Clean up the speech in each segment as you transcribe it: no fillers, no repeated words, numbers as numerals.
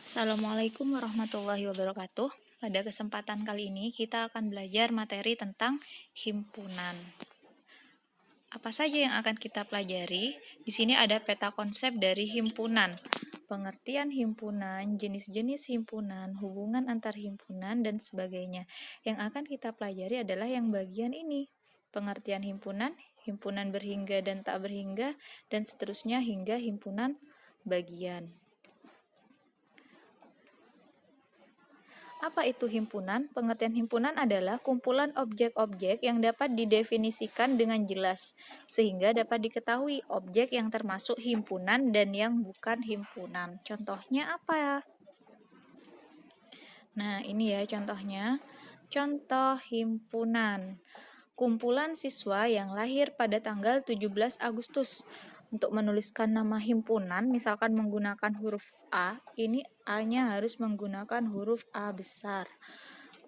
Assalamualaikum warahmatullahi wabarakatuh. Pada kesempatan kali ini kita akan belajar materi tentang himpunan. Apa saja yang akan kita pelajari? Di sini ada peta konsep dari himpunan, pengertian himpunan, jenis-jenis himpunan, hubungan antar himpunan, dan sebagainya. Yang akan kita pelajari adalah yang bagian ini, pengertian himpunan, himpunan berhingga dan tak berhingga, dan seterusnya hingga himpunan bagian. Apa itu himpunan? Pengertian himpunan adalah kumpulan objek-objek yang dapat didefinisikan dengan jelas, sehingga dapat diketahui objek yang termasuk himpunan dan yang bukan himpunan. Contohnya apa ya? Nah, ini ya contohnya. Contoh himpunan. Kumpulan siswa yang lahir pada tanggal 17 Agustus. Untuk menuliskan nama himpunan, misalkan menggunakan huruf A, ini A-nya harus menggunakan huruf A besar.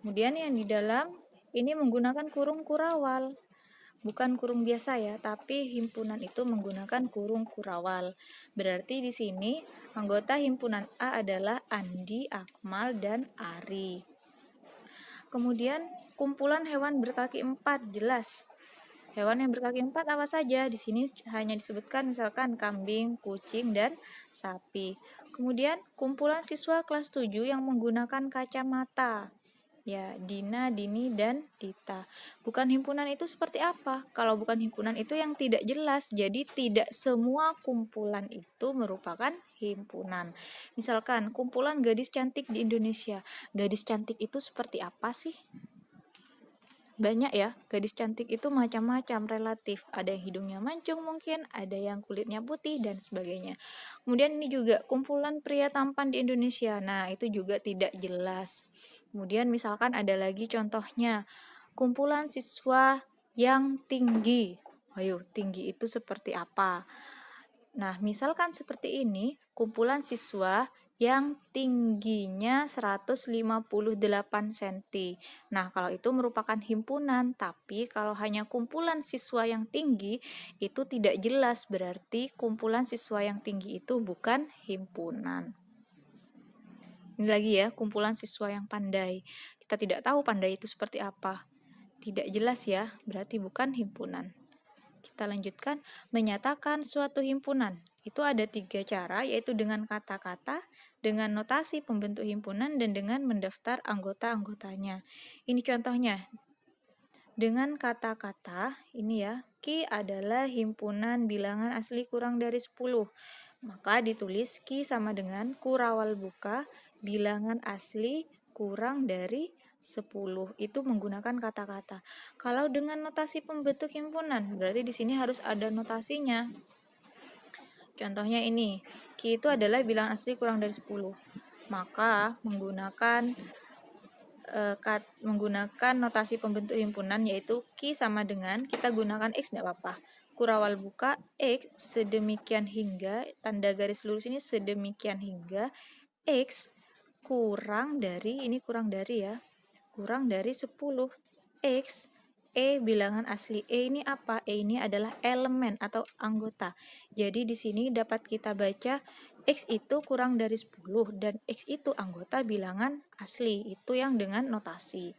Kemudian yang di dalam ini menggunakan kurung kurawal. Bukan kurung biasa ya, tapi himpunan itu menggunakan kurung kurawal. Berarti di sini anggota himpunan A adalah Andi, Akmal, dan Ari. Kemudian kumpulan hewan berkaki 4 jelas. Hewan yang berkaki 4 apa saja? Di sini hanya disebutkan misalkan kambing, kucing, dan sapi. Kemudian kumpulan siswa kelas 7 yang menggunakan kacamata. Ya, Dina, Dini, dan Dita. Bukan himpunan itu seperti apa? Kalau bukan himpunan itu yang tidak jelas. Jadi tidak semua kumpulan itu merupakan himpunan. Misalkan kumpulan gadis cantik di Indonesia. Gadis cantik itu seperti apa sih? Banyak ya, gadis cantik itu macam-macam relatif. Ada yang hidungnya mancung mungkin, ada yang kulitnya putih, dan sebagainya. Kemudian ini juga kumpulan pria tampan di Indonesia. Nah, itu juga tidak jelas. Kemudian misalkan ada lagi contohnya, kumpulan siswa yang tinggi. Ayo, tinggi itu seperti apa? Nah, misalkan seperti ini, kumpulan siswa yang tingginya 158 cm. Nah, kalau itu merupakan himpunan, tapi kalau hanya kumpulan siswa yang tinggi, itu tidak jelas, berarti kumpulan siswa yang tinggi itu bukan himpunan. Ini lagi ya, kumpulan siswa yang pandai. Kita tidak tahu pandai itu seperti apa. Tidak jelas ya, berarti bukan himpunan. Kita lanjutkan, menyatakan suatu himpunan. Itu ada 3 cara, yaitu dengan kata-kata, dengan notasi pembentuk himpunan, dan dengan mendaftar anggota-anggotanya. Ini contohnya. Dengan kata-kata, ini ya, Ki adalah himpunan bilangan asli kurang dari 10. Maka ditulis Ki sama dengan kurawal buka bilangan asli kurang dari 10. Itu menggunakan kata-kata. Kalau dengan notasi pembentuk himpunan, berarti di sini harus ada notasinya. Contohnya ini, Ki itu adalah bilangan asli kurang dari 10. Maka menggunakan notasi pembentuk himpunan yaitu Ki sama dengan, kita gunakan X tidak apa-apa. Kurawal buka X sedemikian hingga, tanda garis lurus ini sedemikian hingga X kurang dari, ini kurang dari ya, kurang dari 10. X E bilangan asli. E ini apa? E ini adalah elemen atau anggota. Jadi di sini dapat kita baca X itu kurang dari 10 dan X itu anggota bilangan asli. Itu yang dengan notasi.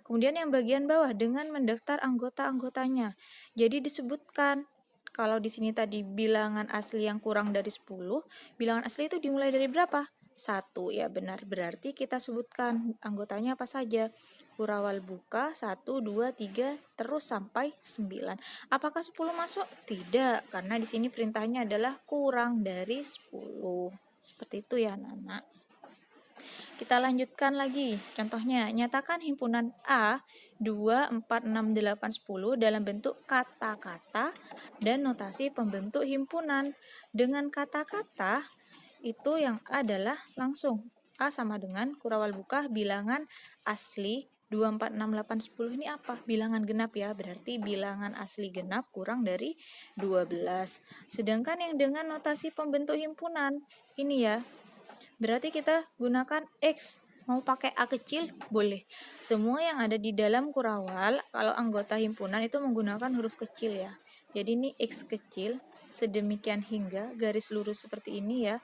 Kemudian yang bagian bawah dengan mendaftar anggota-anggotanya. Jadi disebutkan kalau di sini tadi bilangan asli yang kurang dari 10, bilangan asli itu dimulai dari berapa? 1, ya benar. Berarti kita sebutkan anggotanya apa saja. Kurawal buka 1, 2, 3 terus sampai 9. Apakah 10 masuk? Tidak, karena di sini perintahnya adalah kurang dari 10. Seperti itu ya, anak-anak. Kita lanjutkan lagi. Contohnya, nyatakan himpunan A 2, 4, 6, 8, 10 dalam bentuk kata-kata dan notasi pembentuk himpunan. Dengan kata-kata itu yang adalah langsung A sama dengan kurawal buka bilangan asli 2, 4, 6, 8, 10 ini apa? Bilangan genap ya, berarti bilangan asli genap kurang dari 12. Sedangkan yang dengan notasi pembentuk himpunan, ini ya, berarti kita gunakan X. Mau pakai A kecil? Boleh. Semua yang ada di dalam kurawal, kalau anggota himpunan itu menggunakan huruf kecil ya. Jadi ini X kecil sedemikian hingga garis lurus seperti ini ya.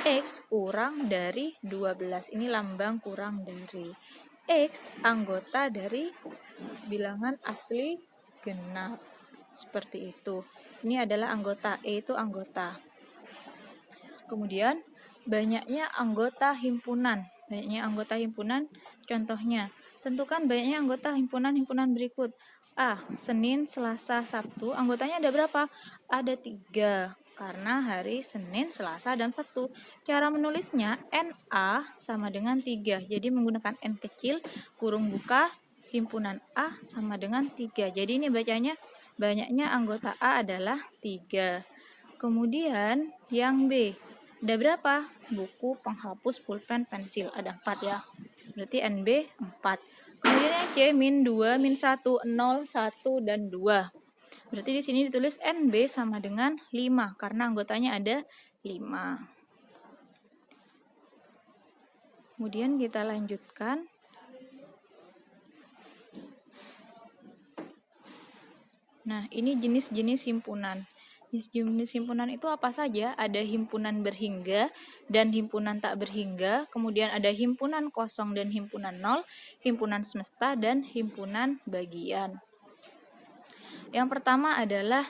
X kurang dari 12. Ini lambang kurang dari. X anggota dari bilangan asli genap. Seperti itu. Ini adalah anggota. E itu anggota. Kemudian banyaknya anggota himpunan. Banyaknya anggota himpunan, contohnya. Tentukan banyaknya anggota himpunan berikut. A. Senin, Selasa, Sabtu. Anggotanya ada berapa? Ada 3. Karena hari Senin, Selasa, dan Sabtu. Cara menulisnya NA sama dengan 3. Jadi menggunakan N kecil, kurung buka, himpunan A sama dengan 3. Jadi ini bacanya banyaknya anggota A adalah 3. Kemudian yang B. Ada berapa? Buku, penghapus, pulpen, pensil. Ada 4 ya. Berarti NB 4. Kemudian yang C, min 2, min 1, 0, 1, dan 2. Berarti di sini ditulis NB sama dengan 5. Karena anggotanya ada 5. Kemudian kita lanjutkan. Nah, ini jenis-jenis himpunan. Jenis himpunan itu apa saja? Ada himpunan berhingga dan himpunan tak berhingga, kemudian ada himpunan kosong dan himpunan nol, himpunan semesta, dan himpunan bagian. Yang pertama adalah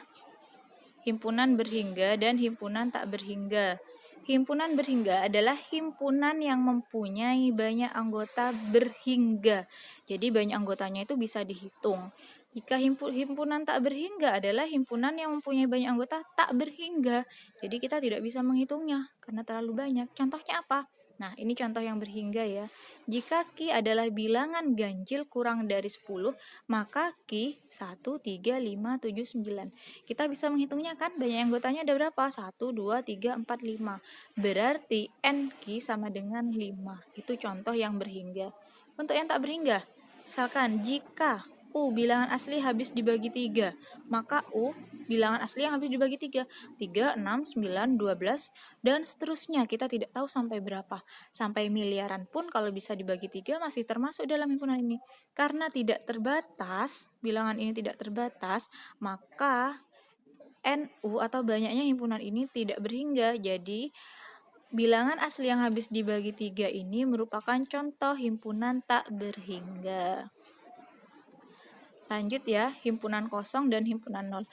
himpunan berhingga dan himpunan tak berhingga. Himpunan berhingga adalah himpunan yang mempunyai banyak anggota berhingga. Jadi banyak anggotanya itu bisa dihitung. Jika himpunan tak berhingga adalah himpunan yang mempunyai banyak anggota tak berhingga. Jadi kita tidak bisa menghitungnya karena terlalu banyak. Contohnya apa? Nah, ini contoh yang berhingga ya. Jika Ki adalah bilangan ganjil kurang dari 10, maka Ki 1, 3, 5, 7, 9. Kita bisa menghitungnya kan? Banyak anggotanya ada berapa? 1, 2, 3, 4, 5. Berarti N Ki sama dengan 5. Itu contoh yang berhingga. Untuk yang tak berhingga, misalkan jika U bilangan asli habis dibagi 3, maka U bilangan asli yang habis dibagi 3, 3, 6, 9, 12, dan seterusnya. Kita tidak tahu sampai berapa. Sampai miliaran pun kalau bisa dibagi 3 masih termasuk dalam himpunan ini. Karena tidak terbatas, bilangan ini tidak terbatas, maka NU atau banyaknya himpunan ini tidak berhingga. Jadi bilangan asli yang habis dibagi 3 ini merupakan contoh himpunan tak berhingga. Lanjut ya, himpunan kosong dan himpunan nol.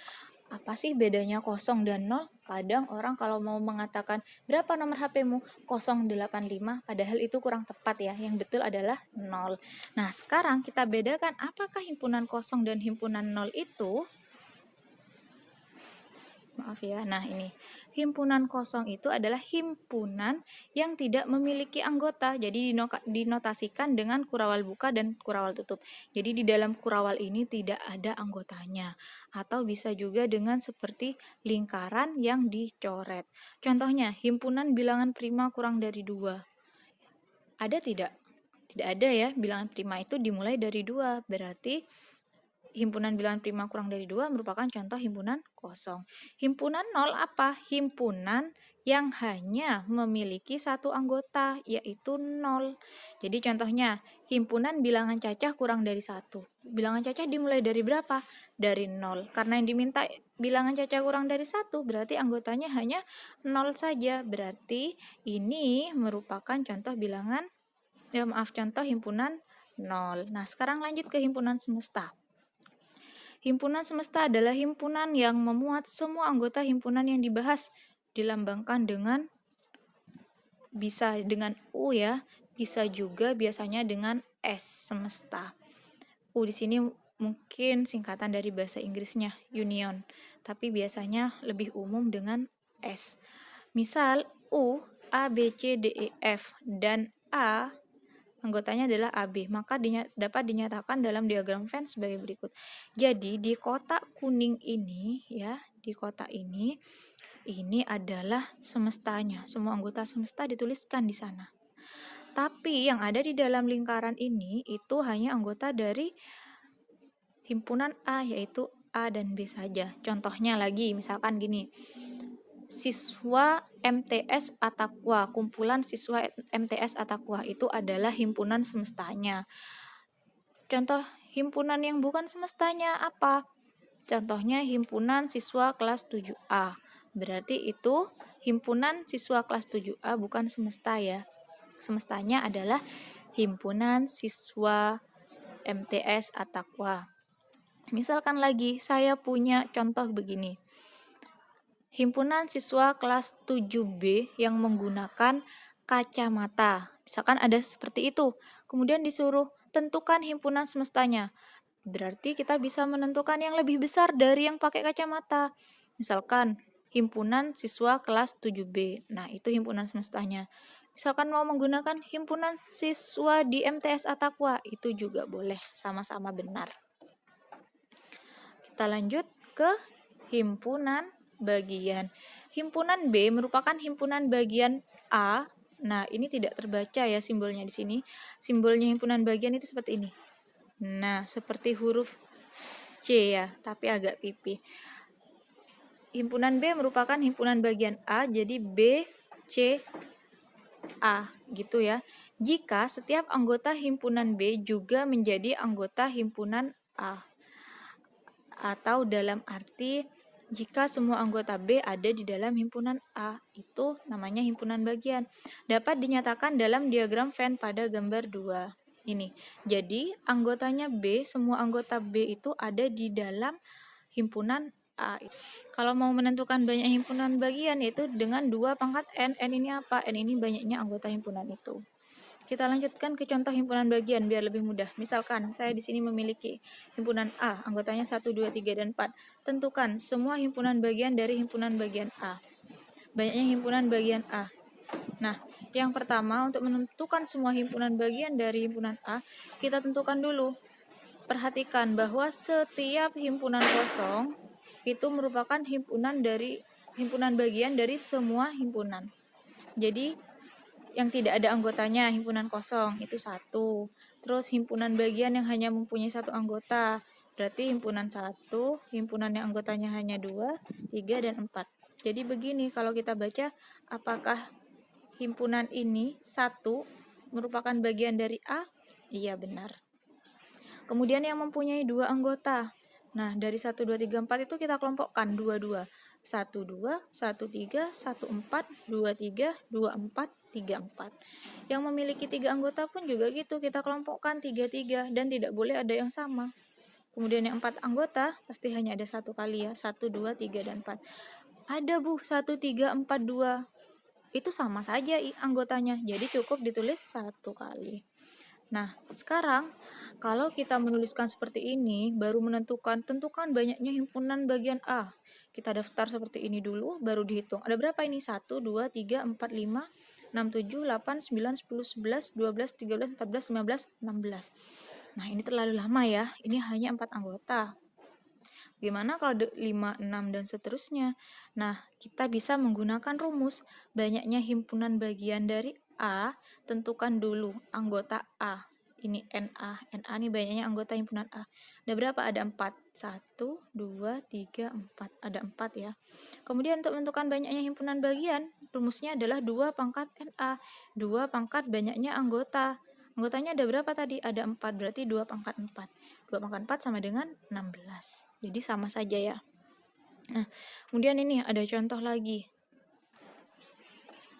Apa sih bedanya kosong dan nol? Kadang orang kalau mau mengatakan berapa nomor HP-mu? 085, padahal itu kurang tepat ya. Yang betul adalah 0. Nah, sekarang kita bedakan apakah himpunan kosong dan himpunan nol itu. Maaf ya, nah ini. Himpunan kosong itu adalah himpunan yang tidak memiliki anggota. Jadi dinotasikan dengan kurawal buka dan kurawal tutup. Jadi di dalam kurawal ini tidak ada anggotanya. Atau bisa juga dengan seperti lingkaran yang dicoret. Contohnya, himpunan bilangan prima kurang dari 2. Ada tidak? Tidak ada ya, bilangan prima itu dimulai dari 2. Berarti himpunan bilangan prima kurang dari 2 merupakan contoh himpunan kosong. Himpunan nol apa? Himpunan yang hanya memiliki satu anggota, yaitu 0. Jadi contohnya, himpunan bilangan cacah kurang dari 1. Bilangan cacah dimulai dari berapa? Dari 0. Karena yang diminta bilangan cacah kurang dari 1, berarti anggotanya hanya 0 saja. Berarti ini merupakan contoh bilangan, contoh himpunan 0. Nah, sekarang lanjut ke himpunan semesta. Himpunan semesta adalah himpunan yang memuat semua anggota himpunan yang dibahas, dilambangkan dengan bisa dengan U ya, bisa juga biasanya dengan S semesta. U di sini mungkin singkatan dari bahasa Inggrisnya union, tapi biasanya lebih umum dengan S. Misal U, A, B, C, D, E, F, dan A anggotanya adalah AB, maka dapat dinyatakan dalam diagram Venn sebagai berikut. Jadi di kotak kuning ini ya, di kotak ini adalah semestanya. Semua anggota semesta dituliskan di sana. Tapi yang ada di dalam lingkaran ini itu hanya anggota dari himpunan A, yaitu A dan B saja. Contohnya lagi, misalkan gini. Siswa MTS Atakwa, kumpulan siswa MTS Atakwa itu adalah himpunan semestanya. Contoh himpunan yang bukan semestanya apa? Contohnya himpunan siswa kelas 7A. Berarti itu himpunan siswa kelas 7A bukan semesta ya. Semestanya adalah himpunan siswa MTS At-Taqwa. Misalkan lagi saya punya contoh begini. Himpunan siswa kelas 7B yang menggunakan kacamata. Misalkan ada seperti itu. Kemudian disuruh tentukan himpunan semestanya. Berarti kita bisa menentukan yang lebih besar dari yang pakai kacamata. Misalkan himpunan siswa kelas 7B. Nah, itu himpunan semestanya. Misalkan mau menggunakan himpunan siswa di MTS At-Taqwa, itu juga boleh, sama-sama benar. Kita lanjut ke himpunan bagian. Himpunan B merupakan himpunan bagian A. Nah, ini tidak terbaca ya simbolnya di sini. Simbolnya himpunan bagian itu seperti ini. Nah, seperti huruf C ya, tapi agak pipih. Himpunan B merupakan himpunan bagian A, jadi B, C, A, gitu ya. Jika setiap anggota himpunan B juga menjadi anggota himpunan A. Atau dalam arti jika semua anggota B ada di dalam himpunan A, itu namanya himpunan bagian. Dapat dinyatakan dalam diagram Venn pada gambar 2 ini. Jadi, anggotanya B, semua anggota B itu ada di dalam himpunan A. Kalau mau menentukan banyak himpunan bagian, yaitu dengan 2 pangkat N. N ini apa? N ini banyaknya anggota himpunan itu. Kita lanjutkan ke contoh himpunan bagian biar lebih mudah. Misalkan saya di sini memiliki himpunan A, anggotanya 1, 2, 3, dan 4. Tentukan semua himpunan bagian dari himpunan bagian A. Banyaknya himpunan bagian A. Nah, yang pertama untuk menentukan semua himpunan bagian dari himpunan A, kita tentukan dulu. Perhatikan bahwa setiap himpunan kosong itu merupakan himpunan bagian dari semua himpunan. Jadi yang tidak ada anggotanya himpunan kosong itu 1. Terus himpunan bagian yang hanya mempunyai 1 anggota berarti himpunan 1, himpunan yang anggotanya hanya 2, 3, dan 4. Jadi begini kalau kita baca, apakah himpunan ini 1 merupakan bagian dari A? Iya, benar. Kemudian yang mempunyai 2 anggota. Nah, dari 1, 2, 3, 4 itu kita kelompokkan 2, 1, 2, 1, 3, 1, 4, 2, 3, 2, 4, 3, 4. Yang memiliki 3 anggota pun juga gitu, kita kelompokkan 3, 3, dan tidak boleh ada yang sama. Kemudian yang 4 anggota, pasti hanya ada 1 kali ya, 1, 2, 3, dan 4. Ada 1, 3, 4, 2. Itu sama saja anggotanya, jadi cukup ditulis 1 kali. Nah, sekarang kalau kita menuliskan seperti ini, baru tentukan banyaknya himpunan bagian A. Kita daftar seperti ini dulu, baru dihitung. Ada berapa ini? 1, 2, 3, 4, 5, 6, 7, 8, 9, 10, 11, 12, 13, 14, 15, 16. Nah, ini terlalu lama ya. Ini hanya 4 anggota. Gimana kalau 5, 6, dan seterusnya? Nah, kita bisa menggunakan rumus. Banyaknya himpunan bagian dari A, tentukan dulu anggota A. Ini NA. NA ini banyaknya anggota himpunan A. Ada berapa? Ada 4. 1, 2, 3, 4. Ada 4 ya. Kemudian untuk menentukan banyaknya himpunan bagian, rumusnya adalah 2 pangkat NA. 2 pangkat banyaknya anggota. Anggotanya ada berapa tadi? Ada 4, berarti 2 pangkat 4. 2 pangkat 4 sama dengan 16. Jadi sama saja ya. Nah, kemudian ini ada contoh lagi.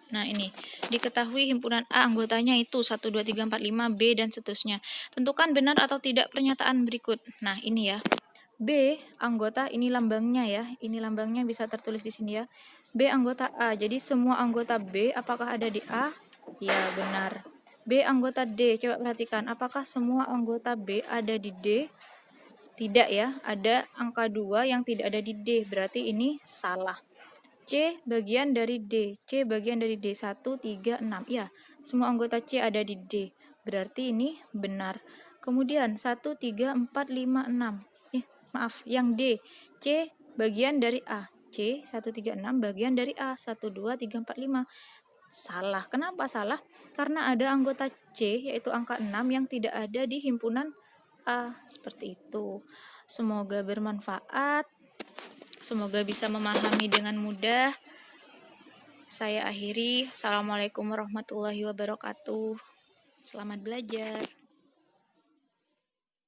Nah, ini diketahui himpunan A anggotanya itu 1, 2, 3, 4, 5, B, dan seterusnya. Tentukan benar atau tidak pernyataan berikut. Nah, ini ya. B anggota, ini lambangnya ya. Ini lambangnya bisa tertulis di sini ya. B anggota A. Jadi semua anggota B apakah ada di A? Ya, benar. B anggota D. Coba perhatikan, apakah semua anggota B ada di D? Tidak ya. Ada angka 2 yang tidak ada di D. Berarti ini salah. C bagian dari D. C bagian dari D. 1, 3, 6. Ya, semua anggota C ada di D. Berarti ini benar. Kemudian 1, 3, 4, 5, 6. Maaf, yang D. C bagian dari A. C 1, 3, 6 bagian dari A. 1, 2, 3, 4, 5. Salah. Kenapa salah? Karena ada anggota C yaitu angka 6 yang tidak ada di himpunan A. Seperti itu. Semoga bermanfaat. Semoga bisa memahami dengan mudah. Saya akhiri. Assalamualaikum warahmatullahi wabarakatuh. Selamat belajar.